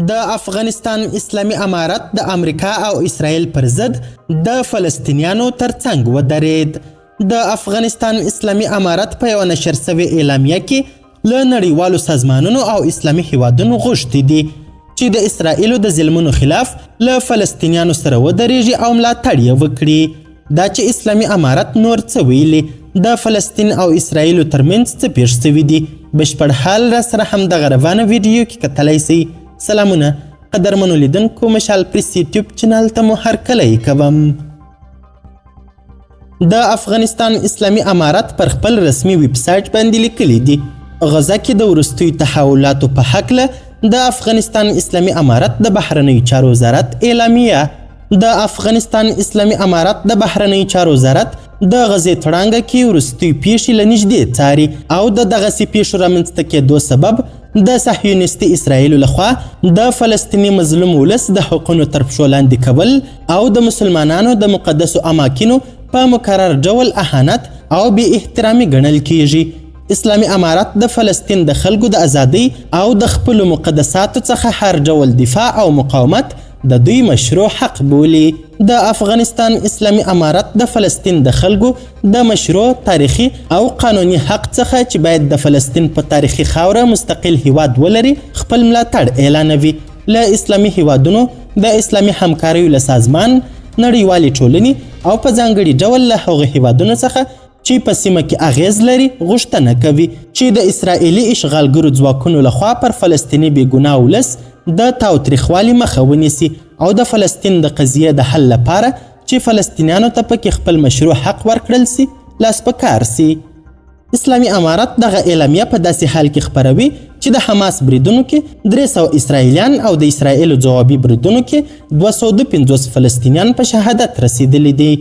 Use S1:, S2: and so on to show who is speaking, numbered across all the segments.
S1: د افغانستان اسلامي امارت د امریکا او اسرائیل پر ضد د فلسطینیانو ترڅنګ ودرېد. د افغانستان اسلامي امارت په یوه نشر سوې اعلامیه کې له نړیوالو سازمانونو او اسلامي هیوادونو غوښتي دي چې د اسرائیلو د ظلمونو خلاف له فلسطینیانو سره ودرېږي او ملاتړ یې وکړي. دا چې اسلامي امارت نور څه ویلي، د فلسطین او اسرائیلو ترمنځ څه پېښ سوي دي، بشپړ حال را سره همدغه روانه ویډیو کې کتلی سئ. سلامونه قدرمنو لیدونکو، مشال پریس یوټیوب چینل ته مو هرکلی کوم. د افغانستان اسلامي امارت پر خپل رسمي ویب سایټ باندې لیکلي دي غزه کې د وروستیو تحولاتو په هکله د افغانستان اسلامي امارت د بهرنیو چارو وزارت اعلامیه. د افغانستان اسلامي امارت د بهرنیو چارو وزارت د غزې تړانګه کې وروستیو پیښې له نږدې څاري او د دغسې پیښو رامنځته کېدو سبب د صهیونیستي اسرائیلو لخوا د فلسطیني مظلوم ولس د حقونو تر پښو لاندې کول او د مسلمانانو د مقدسو اماکنو په مکرر ډول اهانت او بې احترامي ګڼل کیږي. اسلامي امارت د فلسطین د خلکو د ازادۍ او د خپلو مقدساتو څخه هر ډول دفاع او مقاومت د دوی مشروع حق بولي. د افغانستان اسلامي امارت د فلسطین د خلکو د مشروع تاریخي او قانوني حق څخه چې باید د فلسطین په تاریخي خاوره مستقل هیواد ولري خپل ملاتړ اعلانوي. له اسلامي هیوادونو د اسلامي همکاریو له سازمان، نړیوالې ټولنې او په ځانګړي ډول له هغو هیوادونو څخه چې په سیمه کې اغیز لري غوښتنه کوي چې د اسرائیلي اشغالګرو ځواکونو لخوا پر فلسطیني بېګناه ولس د تاوتریخوالي مخه ونیسي او د فلسطین د قضیې د حل لپاره چې فلسطینیانو ته پکې خپل مشروع حق ورکړل سي لاس په کار سي. اسلامي امارت دغه اعلامیه په داسې حال کې خپروي چې د حماس بریدونو کې 300 اسرائیلیان او د اسرائیلو ځوابي بریدونو کې 250 فلسطینیان په شهادت رسیدلی دي.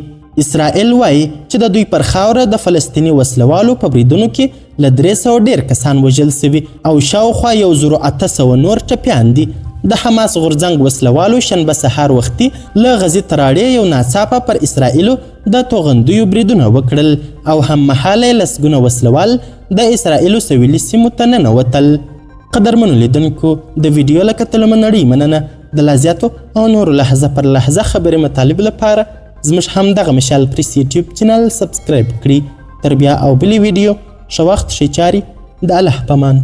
S1: اسرائیل وایي چې د دوی پر خاوره د فلسطیني وسلوالو په بریدونو کې له 300 ډیر کسان وژل سوي او شاوخوا 1800 نور ټپیان دي. د حماس غورځنګ وسلوالو شنبه سهار وختي له غزې تراړې یو ناڅاپه پر اسرائیلو د توغندیو بریدونه وکړل او هم مهاله لسګونه وسلوال د اسرائیلو سویلي سیمو ته ننوتل. قدرمنو لیدونکو، د ویډیو له کتلو مننه مننه. د لا زیاتو او نورو لحظه پر لحظه خبرې مطالب لپاره زموږ همدغه مشال پریس یوټیوب چینل سبسکرایب کړئ. تر بیا او بلې ویډیو ښه وخت ښې چارې. د الله په امان.